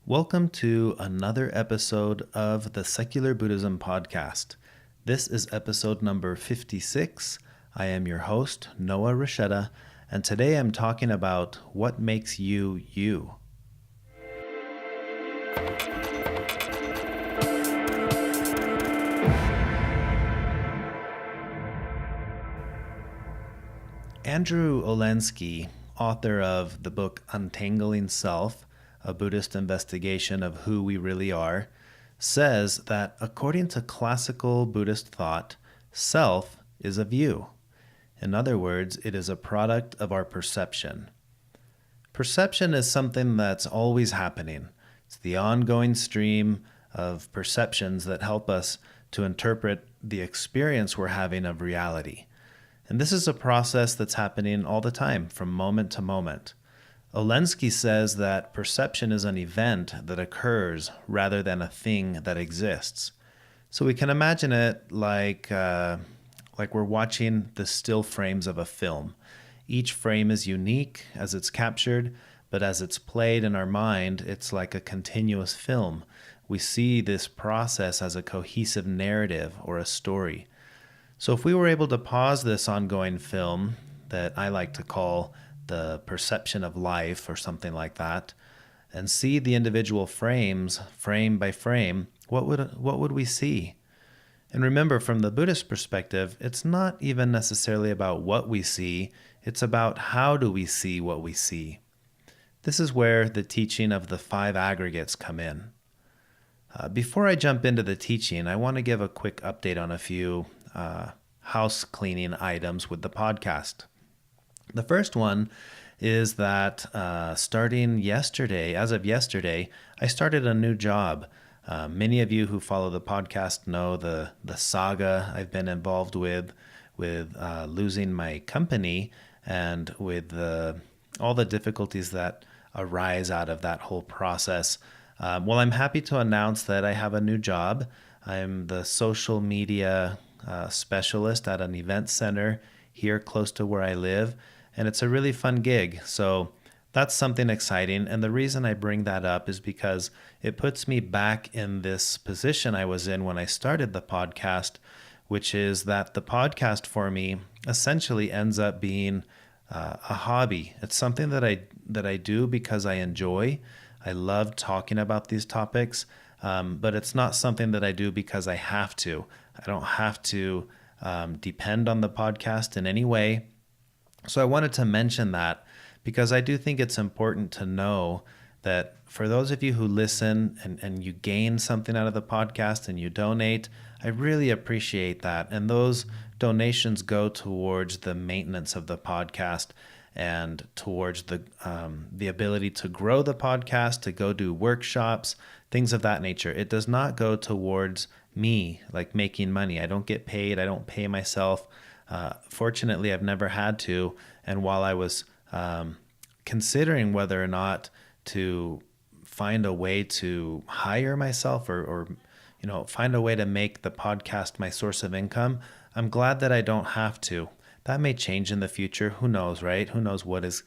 Welcome to another episode of the Secular Buddhism Podcast. This is episode number 56. I am your host, Noah Rasheda, and today I'm talking about what makes you, you. Andrew Olendzki, author of the book Untangling Self, a Buddhist investigation of who we really are, says that according to classical Buddhist thought, self is a view. In other words, it is a product of our perception. Perception is something that's always happening. It's the ongoing stream of perceptions that help us to interpret the experience we're having of reality. And this is a process that's happening all the time, from moment to moment. Olendzki says that perception is an event that occurs rather than a thing that exists. So we can imagine it like we're watching the still frames of a film. Each frame is unique as it's captured, but as it's played in our mind, it's like a continuous film. We see this process as a cohesive narrative or a story. So if we were able to pause this ongoing film that I like to call the perception of life or something like that, and see the individual frames, frame by frame, what would we see? And remember, from the Buddhist perspective, it's not even necessarily about what we see, it's about how do we see what we see. This is where the teaching of the 5 aggregates come in. Before I jump into the teaching, I want to give a quick update on a few house cleaning items with the podcast. The first one is that starting yesterday, as of yesterday, I started a new job. Many of you who follow the podcast know the saga I've been involved with losing my company and with all the difficulties that arise out of that whole process. Well, I'm happy to announce that I have a new job. I'm the social media specialist at an event center here close to where I live, and it's a really fun gig. So that's something exciting. And the reason I bring that up is because it puts me back in this position I was in when I started the podcast, which is that the podcast for me essentially ends up being a hobby. It's something that I do because I enjoy. I love talking about these topics, but it's not something that I do because I have to. I don't have to depend on the podcast in any way. So I wanted to mention that because I do think it's important to know that for those of you who listen and you gain something out of the podcast and you donate, I really appreciate that. And those donations go towards the maintenance of the podcast and towards the ability to grow the podcast, to go do workshops, things of that nature. It does not go towards me, like making money. I don't get paid. I don't pay myself. Fortunately, I've never had to. And while I was considering whether or not to find a way to hire myself or find a way to make the podcast my source of income, I'm glad that I don't have to. That may change in the future. Who knows, right? Who knows what is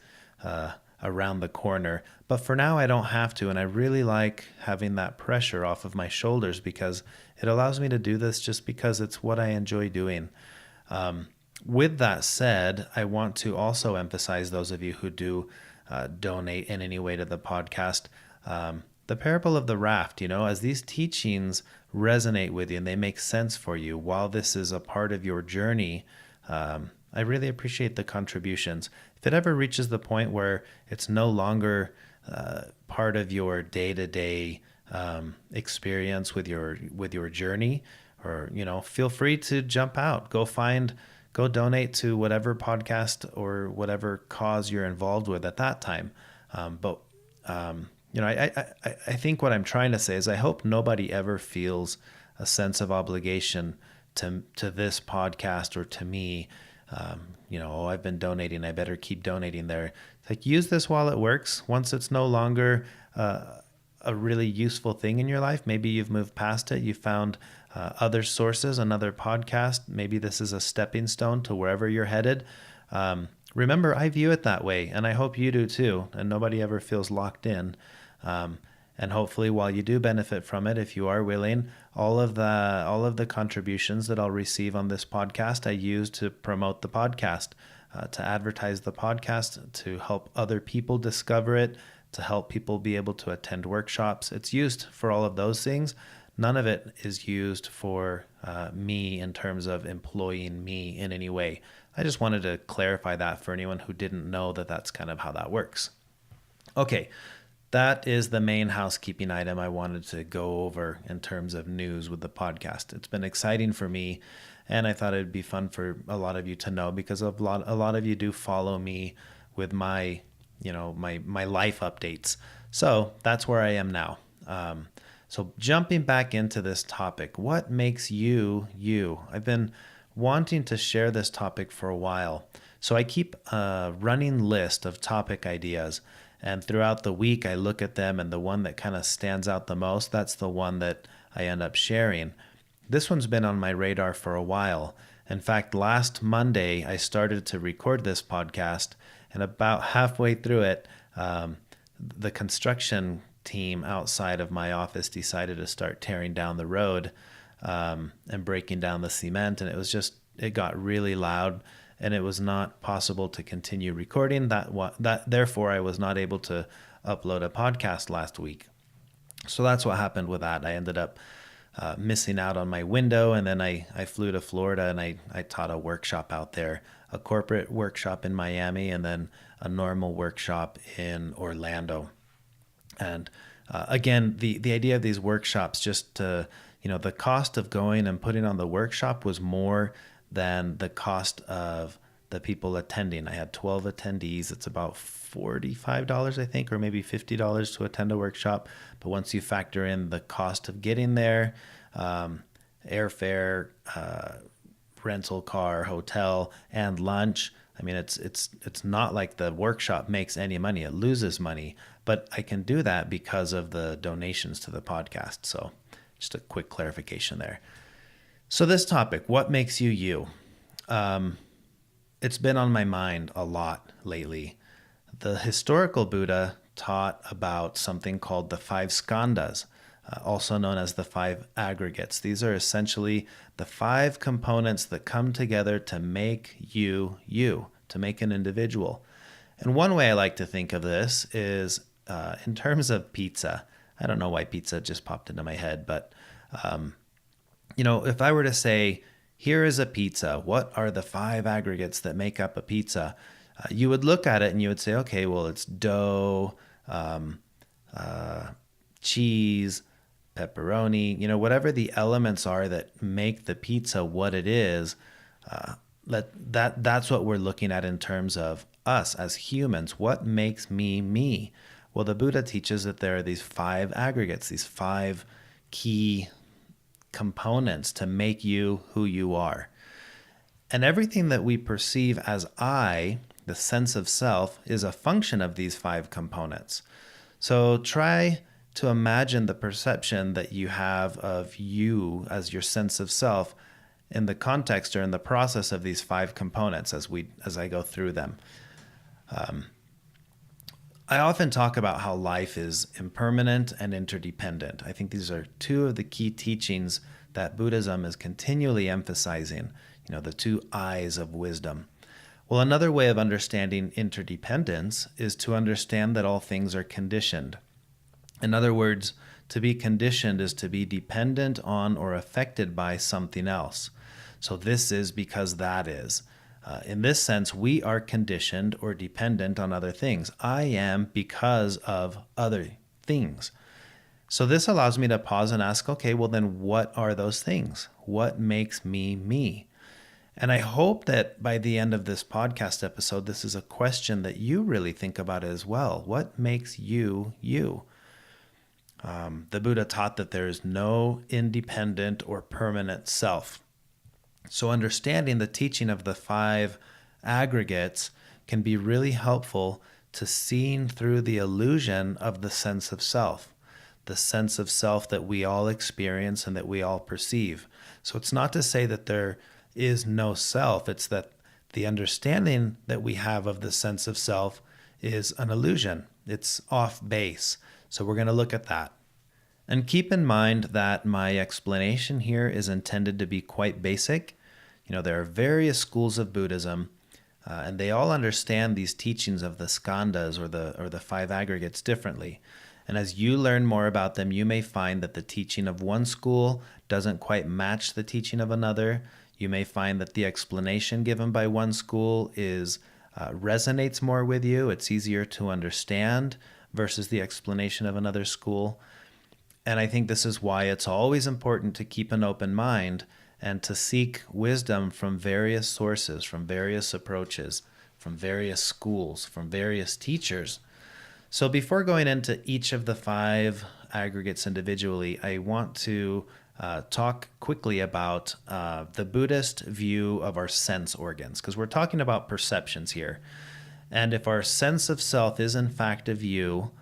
around the corner. But for now, I don't have to. And I really like having that pressure off of my shoulders because it allows me to do this just because it's what I enjoy doing. With that said, I want to also emphasize those of you who do donate in any way to the podcast. The parable of the raft, as these teachings resonate with you and they make sense for you while this is a part of your journey, I really appreciate the contributions. If it ever reaches the point where it's no longer part of your day-to-day experience with your journey, or feel free to jump out, go donate to whatever podcast or whatever cause you're involved with at that time. I think what I'm trying to say is I hope nobody ever feels a sense of obligation to this podcast or to me. I've been donating, I better keep donating there. It's like, use this while it works. Once it's no longer a really useful thing in your life, maybe you've moved past it, you found other sources, another podcast, maybe this is a stepping stone to wherever you're headed. Remember, I view it that way, and I hope you do too, and nobody ever feels locked in. And hopefully, while you do benefit from it, if you are willing, all of the contributions that I'll receive on this podcast, I use to promote the podcast, to advertise the podcast, to help other people discover it, to help people be able to attend workshops. It's used for all of those things. None of it is used for me in terms of employing me in any way. I just wanted to clarify that for anyone who didn't know that that's kind of how that works. Okay. That is the main housekeeping item I wanted to go over in terms of news with the podcast. It's been exciting for me, and I thought it'd be fun for a lot of you to know, because a lot of you do follow me with my life updates. So that's where I am now. So jumping back into this topic, what makes you you? I've been wanting to share this topic for a while. So I keep a running list of topic ideas. And throughout the week, I look at them, and the one that kind of stands out the most, that's the one that I end up sharing. This one's been on my radar for a while. In fact, last Monday, I started to record this podcast, and about halfway through it, the construction team outside of my office decided to start tearing down the road and breaking down the cement, and it got really loud. And it was not possible to continue recording. Therefore, I was not able to upload a podcast last week. So that's what happened with that. I ended up missing out on my window, and then I flew to Florida, and I taught a workshop out there, a corporate workshop in Miami, and then a normal workshop in Orlando. And again, the idea of these workshops, the cost of going and putting on the workshop was more than the cost of the people attending. I had 12 attendees. It's about $45, I think, or maybe $50 to attend a workshop. But once you factor in the cost of getting there, airfare, rental car, hotel, and lunch, I mean, it's not like the workshop makes any money. It loses money. But I can do that because of the donations to the podcast. So just a quick clarification there. So this topic, what makes you you? It's been on my mind a lot lately. The historical Buddha taught about something called the 5 skandhas, also known as the 5 aggregates. These are essentially the 5 components that come together to make you, to make an individual. And one way I like to think of this is in terms of pizza. I don't know why pizza just popped into my head, but if I were to say, here is a pizza, what are the 5 aggregates that make up a pizza? You would look at it and you would say, okay, well, it's dough, cheese, pepperoni, whatever the elements are that make the pizza what it is, that's what we're looking at in terms of us as humans. What makes me me? Well, the Buddha teaches that there are these 5 aggregates, these 5 key components to make you who you are. And everything that we perceive as I, the sense of self, is a function of these 5 components. So try to imagine the perception that you have of you as your sense of self in the context or in the process of these 5 components as I go through them. I often talk about how life is impermanent and interdependent. I think these are 2 of the key teachings that Buddhism is continually emphasizing, the 2 eyes of wisdom. Well, another way of understanding interdependence is to understand that all things are conditioned. In other words, to be conditioned is to be dependent on or affected by something else. So this is because that is. In this sense, we are conditioned or dependent on other things. I am because of other things. So this allows me to pause and ask, okay, well then what are those things? What makes me me? And I hope that by the end of this podcast episode, this is a question that you really think about as well. What makes you you? The Buddha taught that there is no independent or permanent self. So understanding the teaching of the 5 aggregates can be really helpful to seeing through the illusion of the sense of self that we all experience and that we all perceive. So it's not to say that there is no self, it's that the understanding that we have of the sense of self is an illusion. It's off base. So we're going to look at that. And keep in mind that my explanation here is intended to be quite basic. There are various schools of Buddhism, and they all understand these teachings of the skandhas or the five aggregates differently. And as you learn more about them, you may find that the teaching of one school doesn't quite match the teaching of another. You may find that the explanation given by one school resonates more with you. It's easier to understand versus the explanation of another school. And I think this is why it's always important to keep an open mind and to seek wisdom from various sources, from various approaches, from various schools, from various teachers. So before going into each of the five aggregates individually, I want to talk quickly about the Buddhist view of our sense organs, because we're talking about perceptions here. And if our sense of self is in fact a view,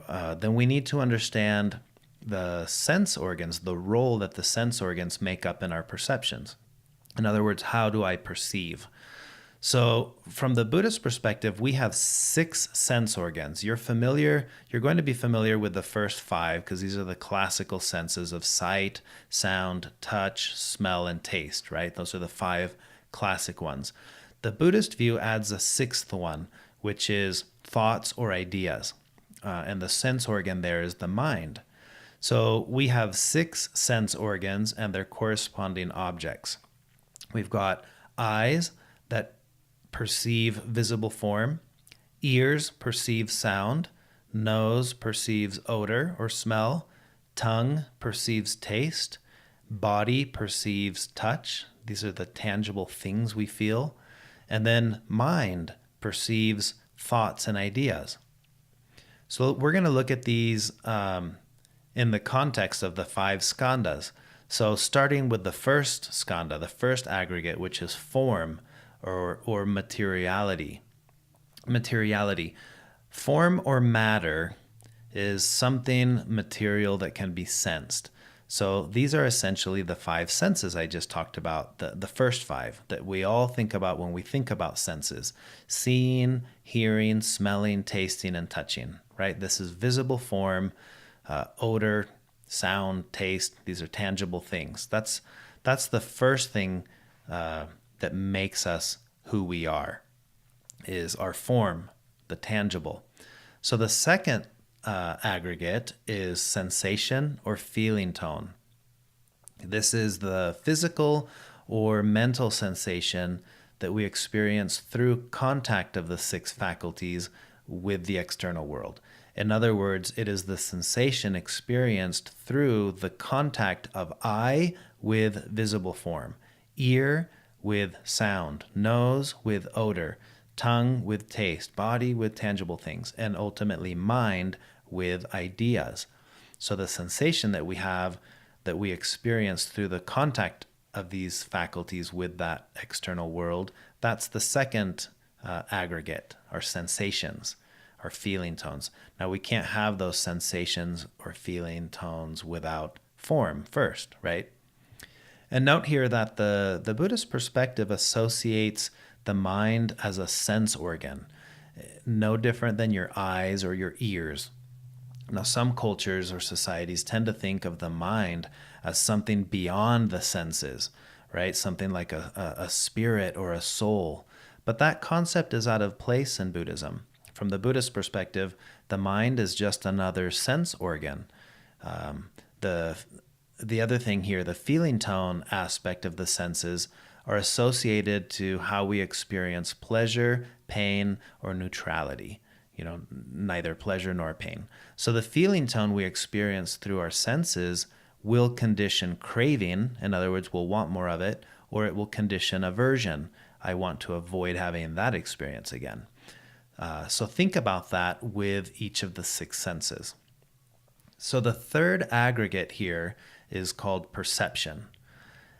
then we need to understand the sense organs, the role that the sense organs make up in our perceptions. In other words, how do I perceive? So from the Buddhist perspective, we have 6 sense organs. You're going to be familiar with the first 5 because these are the classical senses of sight, sound, touch, smell, and taste, right? Those are the 5 classic ones. The Buddhist view adds a 6th one, which is thoughts or ideas. And the sense organ there is the mind. So we have 6 sense organs and their corresponding objects. We've got eyes that perceive visible form, ears perceive sound, nose perceives odor or smell, tongue perceives taste, body perceives touch. These are the tangible things we feel. And then mind perceives thoughts and ideas. So we're going to look at these in the context of the 5 skandhas. So starting with the first skandha, the first aggregate, which is form or materiality. Materiality. Form or matter is something material that can be sensed. So these are essentially the 5 senses I just talked about, the first 5 that we all think about when we think about senses. Seeing, hearing, smelling, tasting, and touching, right? This is visible form, odor, sound, taste. These are tangible things. That's the first thing that makes us who we are, is our form, the tangible. So the second aggregate is sensation or feeling tone. This is the physical or mental sensation that we experience through contact of the 6 faculties with the external world. In other words, it is the sensation experienced through the contact of eye with visible form, ear with sound, nose with odor, tongue with taste, body with tangible things, and ultimately mind with ideas. So the sensation that we have, that we experience through the contact of these faculties with that external world, that's the second aggregate, our sensations, our feeling tones. Now we can't have those sensations or feeling tones without form first, right? And note here that the Buddhist perspective associates the mind as a sense organ, no different than your eyes or your ears. Now, some cultures or societies tend to think of the mind as something beyond the senses, right? Something like a spirit or a soul. But that concept is out of place in Buddhism. From the Buddhist perspective, the mind is just another sense organ. The other thing here, the feeling tone aspect of the senses are associated to how we experience pleasure, pain, or neutrality. Neither pleasure nor pain. So the feeling tone we experience through our senses will condition craving. In other words, we'll want more of it, or it will condition aversion. I want to avoid having that experience again. So think about that with each of the 6 senses. So the third aggregate here is called perception.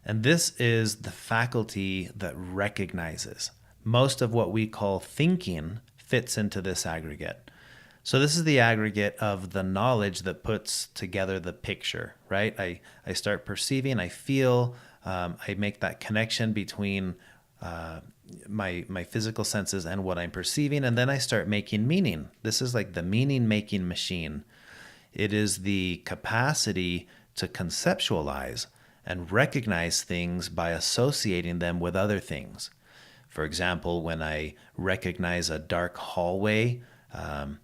And this is the faculty that recognizes. Most of what we call thinking fits into this aggregate. So this is the aggregate of the knowledge that puts together the picture, right? I start perceiving, I feel, I make that connection between my physical senses and what I'm perceiving, and then I start making meaning. This is like the meaning making machine. It is the capacity to conceptualize and recognize things by associating them with other things. For example, when I recognize a dark hallway, I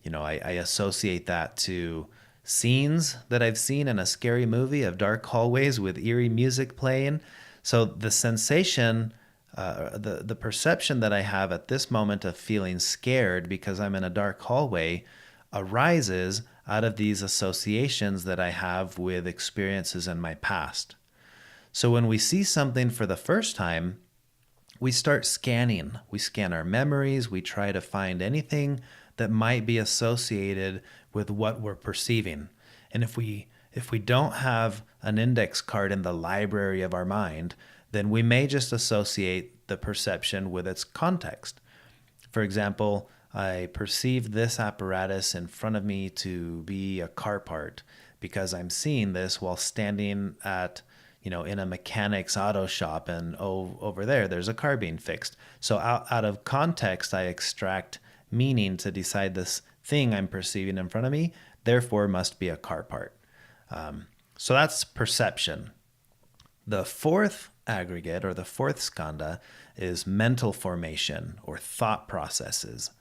associate that to scenes that I've seen in a scary movie of dark hallways with eerie music playing. So the sensation, the perception that I have at this moment of feeling scared because I'm in a dark hallway arises out of these associations that I have with experiences in my past. So when we see something for the first time, we start scanning. We scan our memories. We try to find anything that might be associated with what we're perceiving. And if we don't have an index card in the library of our mind, then we may just associate the perception with its context. For example, I perceive this apparatus in front of me to be a car part because I'm seeing this while standing at, in a mechanic's auto shop, and over there's a car being fixed. So out of context, I extract meaning to decide this thing I'm perceiving in front of me, therefore must be a car part. So that's perception. The fourth aggregate, or the fourth skandha, is mental formation or thought processes.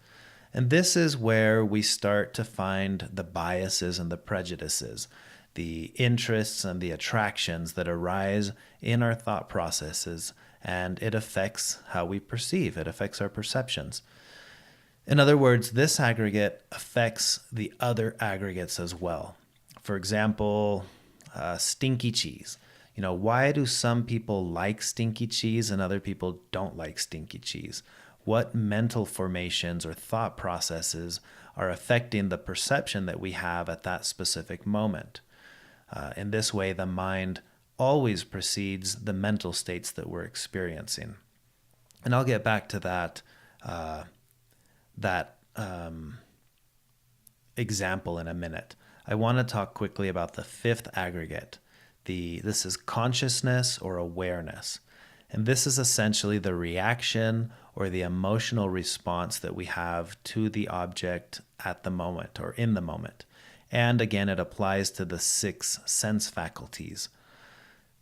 And this is where we start to find the biases and the prejudices, the interests and the attractions that arise in our thought processes, and it affects how we perceive. It affects our perceptions. In other words, this aggregate affects the other aggregates as well. For example, stinky cheese. Why do some people like stinky cheese and other people don't like stinky cheese? What mental formations or thought processes are affecting the perception that we have at that specific moment? In this way, the mind always precedes the mental states that we're experiencing. And I'll get back to that example in a minute. I want to talk quickly about the fifth aggregate. This is consciousness or awareness. And this is essentially the reaction or the emotional response that we have to the object at the moment or in the moment. And again, it applies to the 6 sense faculties.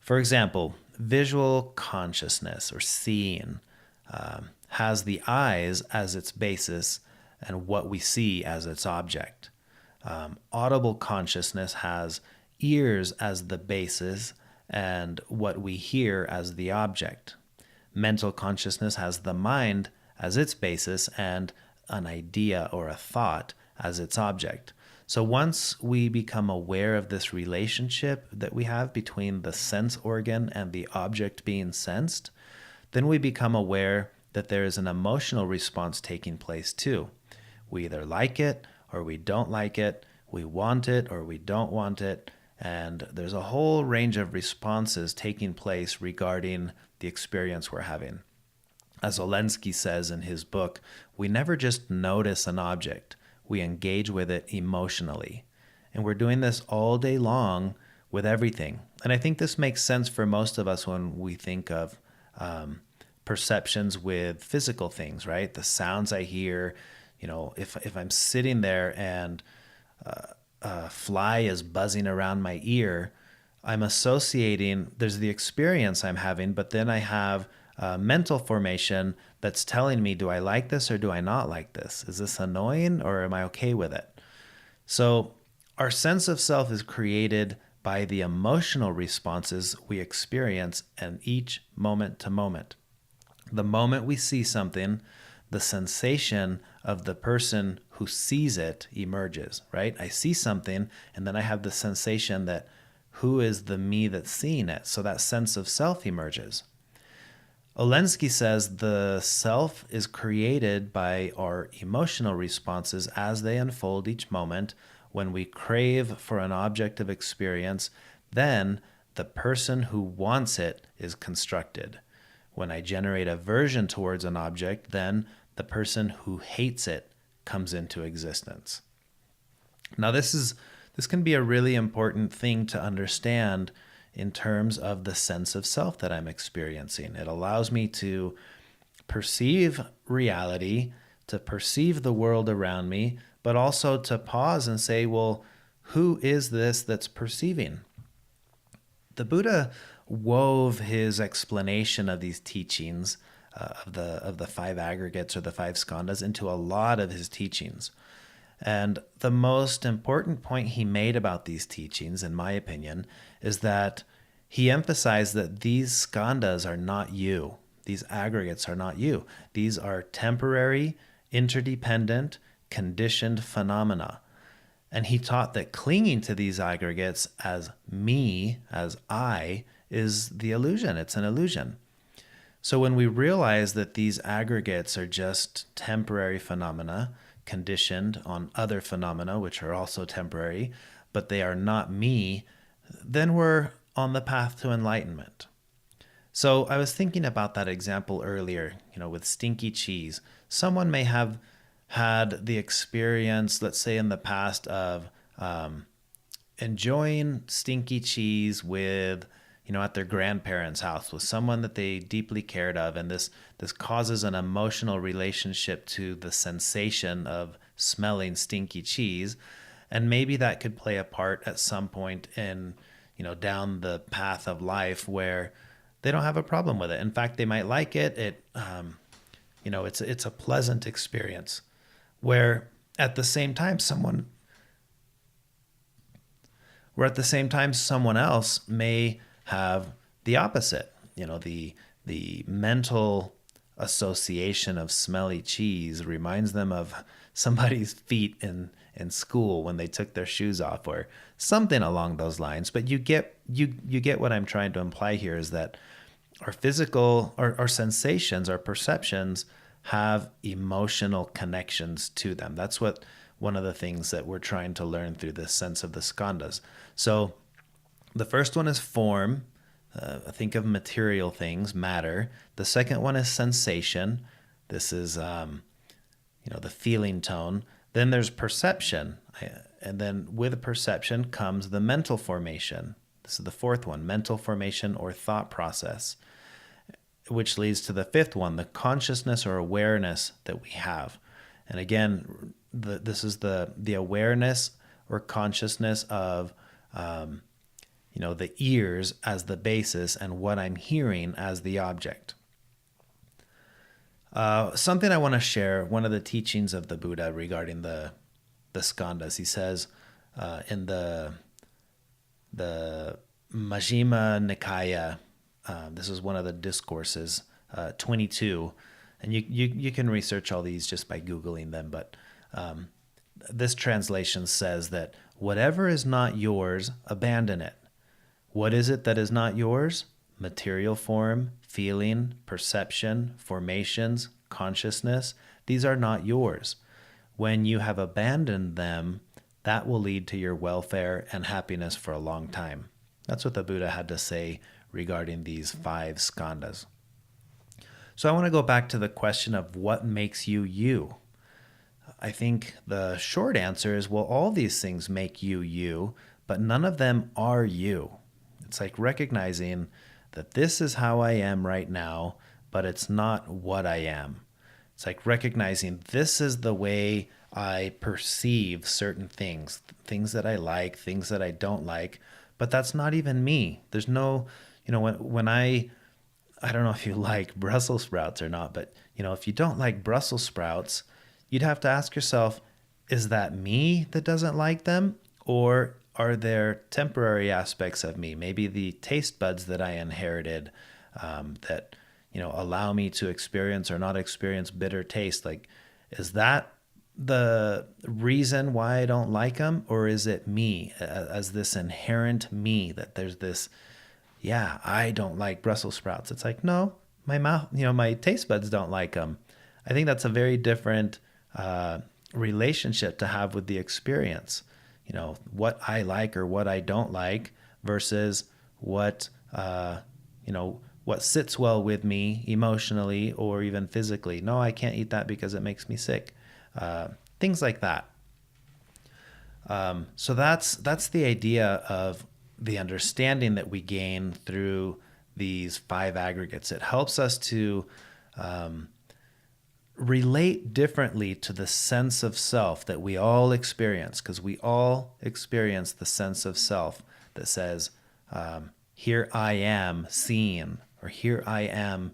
For example, visual consciousness or seeing has the eyes as its basis and what we see as its object. Audible consciousness has ears as the basis and what we hear as the object. Mental consciousness has the mind as its basis and an idea or a thought as its object. So once we become aware of this relationship that we have between the sense organ and the object being sensed, then we become aware that there is an emotional response taking place too. We either like it or we don't like it, we want it or we don't want it, and there's a whole range of responses taking place regarding the experience we're having. As Olensky says in his book, we never just notice an object, we engage with it emotionally. And we're doing this all day long with everything. And I think this makes sense for most of us when we think of perceptions with physical things, right? The sounds I hear, if I'm sitting there and a fly is buzzing around my ear, I'm associating, there's the experience I'm having, but then I have a mental formation that's telling me, do I like this or do I not like this? Is this annoying or am I okay with it? So our sense of self is created by the emotional responses we experience in each moment to moment. The moment we see something, the sensation of the person who sees it emerges, right? I see something and then I have the sensation that who is the me that's seeing it? So that sense of self emerges. Olensky says the self is created by our emotional responses as they unfold each moment. When we crave for an object of experience, then the person who wants it is constructed. When I generate aversion towards an object, then the person who hates it comes into existence. Now, this can be a really important thing to understand in terms of the sense of self that I'm experiencing. It allows me to perceive reality, to perceive the world around me, but also to pause and say, well, who is this that's perceiving? The Buddha wove his explanation of these teachings of the five aggregates or the five skandhas into a lot of his teachings. And the most important point he made about these teachings, in my opinion, is that he emphasized that these skandhas are not you. These aggregates are not you. These are temporary, interdependent, conditioned phenomena. And he taught that clinging to these aggregates as me, as I, is the illusion. It's an illusion. So when we realize that these aggregates are just temporary phenomena, conditioned on other phenomena, which are also temporary, but they are not me, then we're on the path to enlightenment. So I was thinking about that example earlier, with stinky cheese. Someone may have had the experience, let's say in the past, of enjoying stinky cheese with, at their grandparents' house with someone that they deeply cared of. And this causes an emotional relationship to the sensation of smelling stinky cheese. And maybe that could play a part at some point in, down the path of life where they don't have a problem with it. In fact, they might like it. It's a pleasant experience. Where at the same time someone else may have the opposite. The mental association of smelly cheese reminds them of somebody's feet in school when they took their shoes off, or something along those lines. But you get what I'm trying to imply here, is that our physical, our sensations, our perceptions have emotional connections to them. That's what one of the things that we're trying to learn through this sense of the skandhas. So the first one is form. Think of material things, matter. The second one is sensation. This is, the feeling tone. Then there's perception. And then with perception comes the mental formation. This is the fourth one, mental formation or thought process, which leads to the fifth one, the consciousness or awareness that we have. And again, this is the awareness or consciousness of, the ears as the basis and what I'm hearing as the object. Something I want to share, one of the teachings of the Buddha regarding the skandhas, he says in the Majjhima Nikaya, this is one of the discourses, 22, and you can research all these just by Googling them, but this translation says that whatever is not yours, abandon it. What is it that is not yours? Material form, feeling, perception, formations, consciousness. These are not yours. When you have abandoned them, that will lead to your welfare and happiness for a long time. That's what the Buddha had to say regarding these five skandhas. So I want to go back to the question of what makes you you. I think the short answer is, well, all these things make you you, but none of them are you. It's like recognizing that this is how I am right now, but it's not what I am. It's like recognizing this is the way I perceive certain things, things that I like, things that I don't like, but that's not even me. There's no, when I don't know if you like Brussels sprouts or not, but if you don't like Brussels sprouts, you'd have to ask yourself, is that me that doesn't like them? Or are there temporary aspects of me, maybe the taste buds that I inherited that, allow me to experience or not experience bitter taste? Like, is that the reason why I don't like them? Or is it me as this inherent me that there's this, I don't like Brussels sprouts. It's like, no, my mouth, my taste buds don't like them. I think that's a very different relationship to have with the experience. What I like or what I don't like versus what sits well with me emotionally or even physically. No, I can't eat that because it makes me sick. Things like that. So that's the idea of the understanding that we gain through these five aggregates. It helps us to relate differently to the sense of self that we all experience, because we all experience the sense of self that says, here I am seeing, or here I am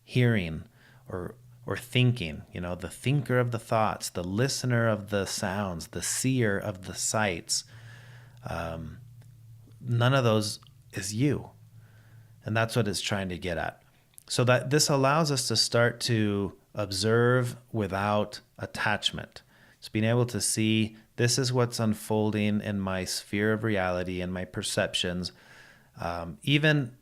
hearing, or thinking, the thinker of the thoughts, the listener of the sounds, the seer of the sights. None of those is you. And that's what it's trying to get at. So that this allows us to start to observe without attachment. It's being able to see this is what's unfolding in my sphere of reality and my perceptions. Even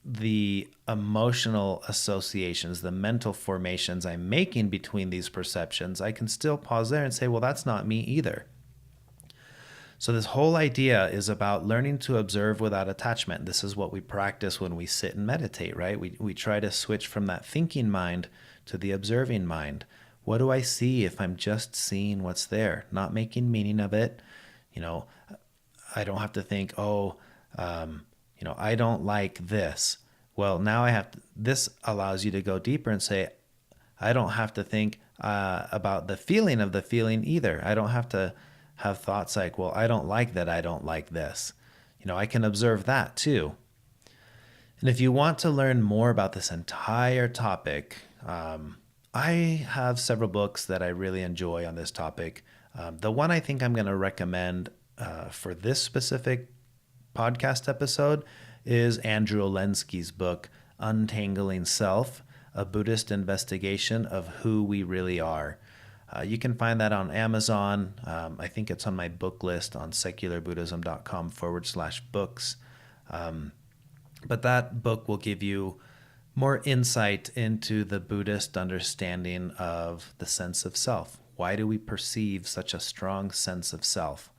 the emotional associations, the mental formations I'm making between these perceptions, I can still pause there and say, well, that's not me either. So this whole idea is about learning to observe without attachment. This is what we practice when we sit and meditate, right? We try to switch from that thinking mind to the observing mind. What do I see if I'm just seeing what's there, not making meaning of it? I don't have to think, I don't like this. Well, now this allows you to go deeper and say, I don't have to think about the feeling of the feeling either. I don't have to have thoughts like, well, I don't like that I don't like this. I can observe that too. And if you want to learn more about this entire topic, I have several books that I really enjoy on this topic. The one I think I'm going to recommend for this specific podcast episode is Andrew Olenski's book, Untangling Self, a Buddhist investigation of who we really are. You can find that on Amazon. I think it's on my book list on secularbuddhism.com/books. But that book will give you more insight into the Buddhist understanding of the sense of self. Why do we perceive such a strong sense of self?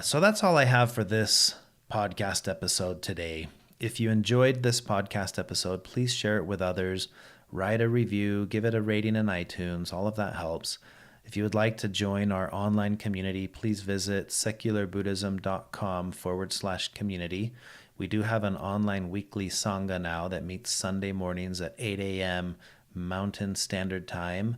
So that's all I have for this podcast episode today. If you enjoyed this podcast episode, please share it with others. Write a review, give it a rating in iTunes. All of that helps. If you would like to join our online community, please visit secularbuddhism.com/community. We do have an online weekly Sangha now that meets Sunday mornings at 8 a.m. Mountain Standard Time.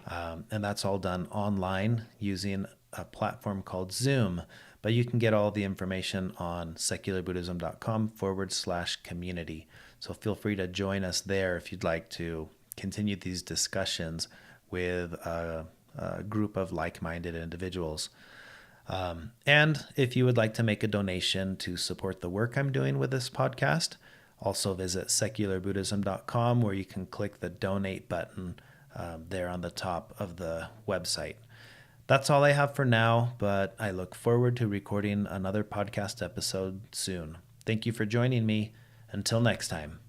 And that's all done online using a platform called Zoom. But you can get all the information on secularbuddhism.com/community. So feel free to join us there if you'd like to continue these discussions with a group of like-minded individuals. And if you would like to make a donation to support the work I'm doing with this podcast, also visit secularbuddhism.com, where you can click the donate button there on the top of the website. That's all I have for now, but I look forward to recording another podcast episode soon. Thank you for joining me. Until next time.